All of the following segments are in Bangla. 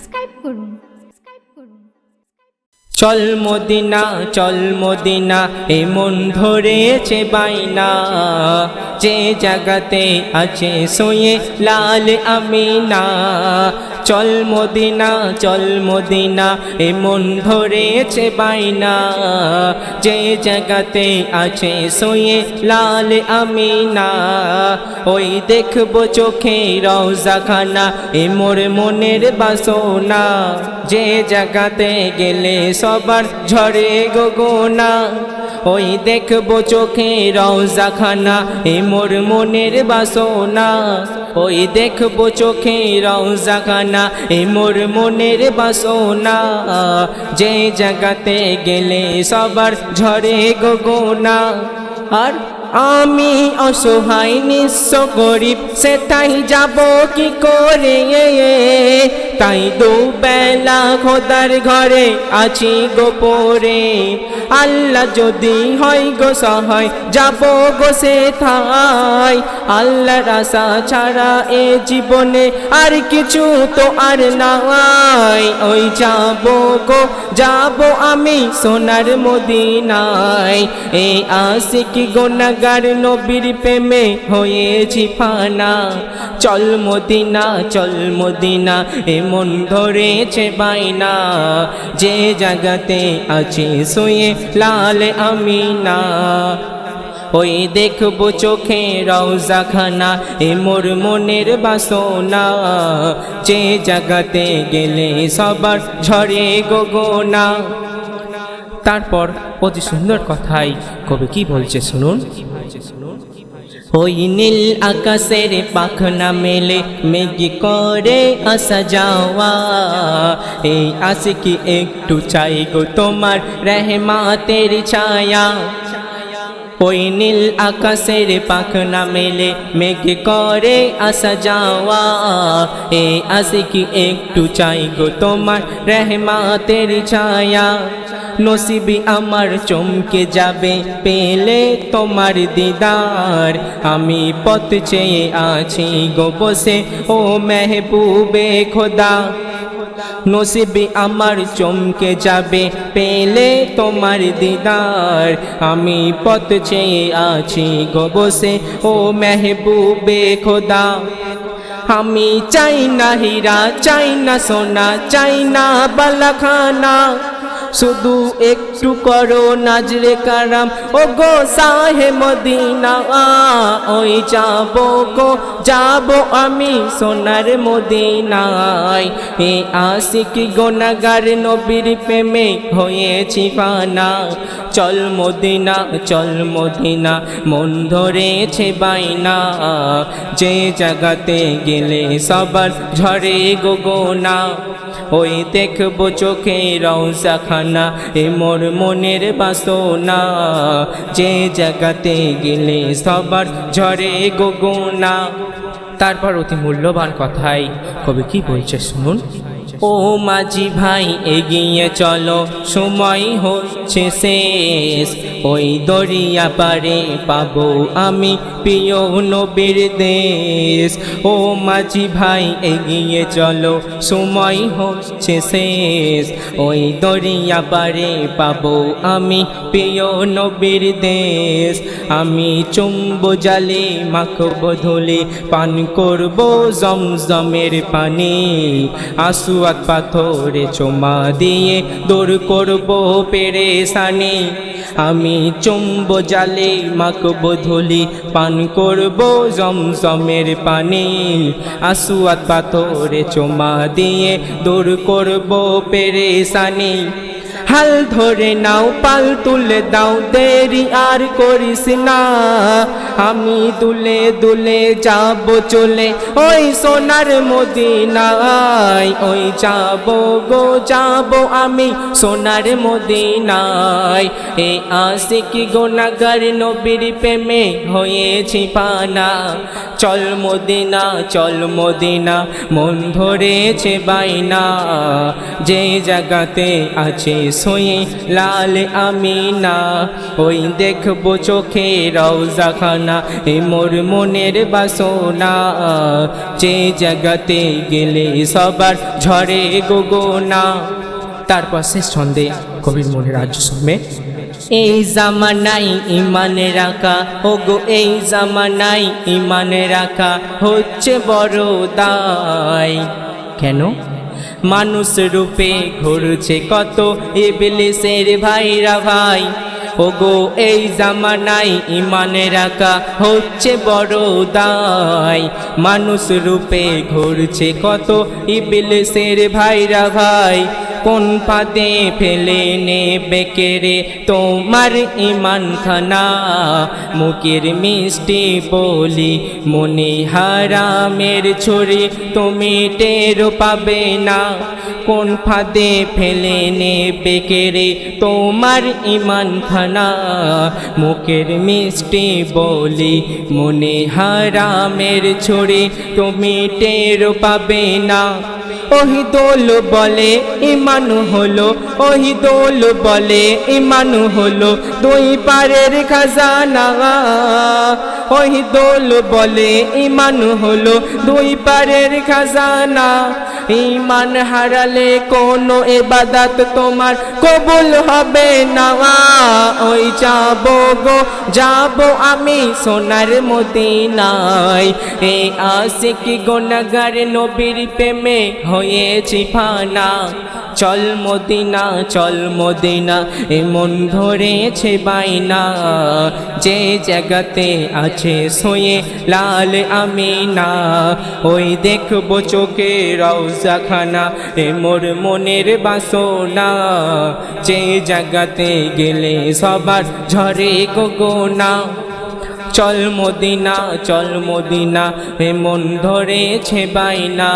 সাবস্ক্রাইব করুন। চল মদিনা এ মন ধরেছে বাইনা, যে জায়গাতে আছে সোয়ে লাল আমিনা। চল মদিনা এ মন ধরেছে বাইনা, যে জায়গাতে আছে সোয়ে লাল আমিনা। ওই দেখবো চোখে রওজা খানা, এ মোর মনের বাসনা, যে জায়গাতে গেলে সবার ঝরে গগনা। ওই দেখবো চোখে রওজা খানা, এ মোর মনের বাসনা। ওই দেখবো চোখে রওজা খানা, এ মোর মনের বাসনা, যে জায়গাতে গেলে সবার ঝরে গগনা। আর আমি অসহায় নিঃস্ব গরিব, সেটাই যাব কি করে? তাই দুবেলা খোদার ঘরে আছি গোপরে। আল্লাহ যদি হয় গো সহায়, যাব গো সেথায়। আল্লাহর আশা ছাড়া এ জীবনে আর কিছু তো আর নাই। ওই যাব আমি সোনার মদিনায়। এই আশিকি গুনাহগার নবীর প্রেমে হয়েছি ফানা। চল মদিনা এ মন ধরেছে বাইনা, যে জায়গাতে আছে সোয়ে লাল আমিনা। ওই দেখবো চোখে রওজা খানা, এ মোর মনের বাসনা, যে জায়গাতে গেলে সবার ঝরে গগনা। তারপর অতি সুন্দর কথাই কবি কি বলছে শুনুন। ওই নীল আকাশের পাখনা মেলে মেঘ করে আসা যাওয়া, এই আশিকি একটু চাই গো তোমার রহমতের ছায়া। ওই নীল আকাশের পাখনা মেলে মেঘ করে আসা যাওয়া, এই আশিকি একটু চাই গো তোমার রহমতের ছায়া। নসিবি আমার চমকে যাবে পেলে তোমার দিদার, আমি পথ চেয়ে আছি গো বসে ও মেহবুবে খোদা। নসিবি আমার চমকে যাবে পেলে তোমার দিদার, আমি পথ চেয়ে আছি গো বসে ও মেহবুবে খোদা। আমি চাই না হীরা, চাই না সোনা, চাই না বালাখানা, শুধু একটু করো নাজরে কারাম ও গো সাহে মদিনা। ওই যাব আমি সোনার মদিনায়। এ আশিকি গুনাহগার নবীর প্রেমে হয়েছি ফানা। চল মদিনা মন ধরেছে বাইনা, যে জায়গাতে গেলে সবার ঝরে গগনা। ওই দেখবো চোখে রওজা খানা, এ মোর মনের বাসনা, যে জায়গাতে গেলে সবার ঝরে গগনা। তারপর অতি মূল্যবান কথাই কবি কি বলছে শুনুন। ও মাঝি ভাই এগিয়ে চলো, সময় হচ্ছে শেষ, ওই দরিয়া পারে পাবো আমি প্রিয় নবীর দেশ। ও মাঝি ভাই এগিয়ে চলো, সময় হচ্ছে শেষ, ওই দরিয়া পারে পাবো আমি প্রিয় নবীর দেশ। আমি চুম্বো জালে মাখবো ধুলি, পান করবো জমজমের পানি, আসুয়াত পাথরে চুমা দিয়ে দূর করবো পেরেশানি। আমি চুম্বো জালে মাখবো ধুলি, পান করবো জমজমের পানি, আসুয়াত পাথরে চুমা দিয়ে দূর করবো পেরেশানি। হাল ধরে নাও, পাল তুলে দাও, দেরি আর করিস না, আমি দুলে দুলে যাব চলে ওই সোনার মদিনায়। ওই যাব আমি সোনার মদিনায়। এই আশিকি গুনাহগার নবীর প্রেমে হয়েছি পানা। চল মদিনা মন ধরেছে বাইনা, যে জায়গাতে আছে সোয়ে লাল আমিনা, ওই দেখবো চোখে রওজাখানা, এ মোর মনের বাসনা, যে জায়গাতে গেলে সবার ঝরে গগনা। তারপর শেষ ছন্দে কবির মনের রাজ্য শুনবে। এই জামানাই ইমান রাখা, ওগো এই জামানাই ইমান রাখা হচ্ছে বড় দায়। কেন? মানুষ রূপে ঘুরছে কত ইবলিসের ভাইরা ভাই, ওগো এই জামানাই ইমান রাখা হচ্ছে বড় দায়। মানুষ রূপে ঘুরছে কত ইবলিসের ভাইরা ভাই, কোন পাদে ফেলে নেবে কেড়ে তোমার ইমান খানা, মুখের মিষ্টি বলি মনে হারামের ছুরি তুমি টের পাবে না, কোন ফাঁদে ফেলে নেবে কেড়ে তোমার ইমান খানা, মুখের মিষ্টি বলি মনে হারামের ছুরি তুমি টের পাবে না। ওহি দোল বলে ইমান হলো, ওহি দোল বলে ইমান হলো দুই পারের খাজানা, ওহি দোল বলে ইমান হলো দুই পারের খাজানা। ইমান হারালে কোনো ইবাদত তোমার কবুল হবে না, ওই যাবো গো যাবো আমি সোনার মদিনায়, এই আশিক গুনাহগার নবীর প্রেমে হয়েছি ফানা। চল মদিনা চল মদিনা এ মন ধরেছে বাইনা, যে জায়গাতে আছে সোয়ে লাল আমিনা, ওই দেখবো চোখে রওজাখানা, এ মোর মনের বাসনা, যে জায়গাতে গেলে সবার ঝরে গগনা। চল মদিনা চল মদিনা এ মন ধরেছে বাইনা,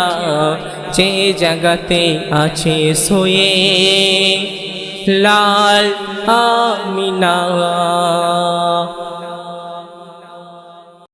যে জায়গাতে আছে সোয়ে লাল আমিনা।